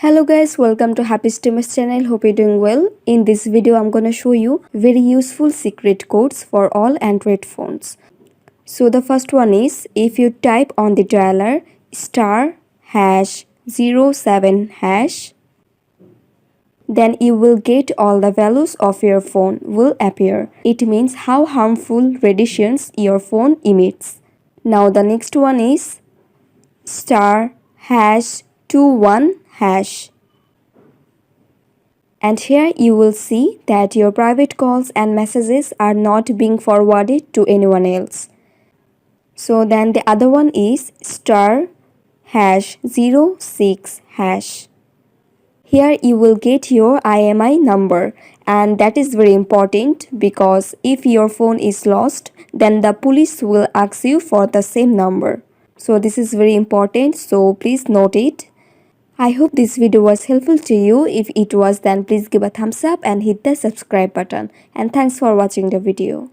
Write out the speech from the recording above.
Hello guys, welcome to Happy Streamers channel. Hope you're doing well. In this video, I'm gonna show you very useful secret codes for all Android phones. So the first one is, if you type on the dialer *#07#, then you will get all the values of your phone will appear. It means how harmful radiations your phone emits. Now the next one is *#21#. And here you will see that your private calls and messages are not being forwarded to anyone else. So then the other one is *#06#. Here you will get your IMI number, and that is very important because if your phone is lost, then the police will ask you for the same number. So this is very important, so please note it. I hope this video was helpful to you. If it was, then please give a thumbs up and hit the subscribe button. And thanks for watching the video.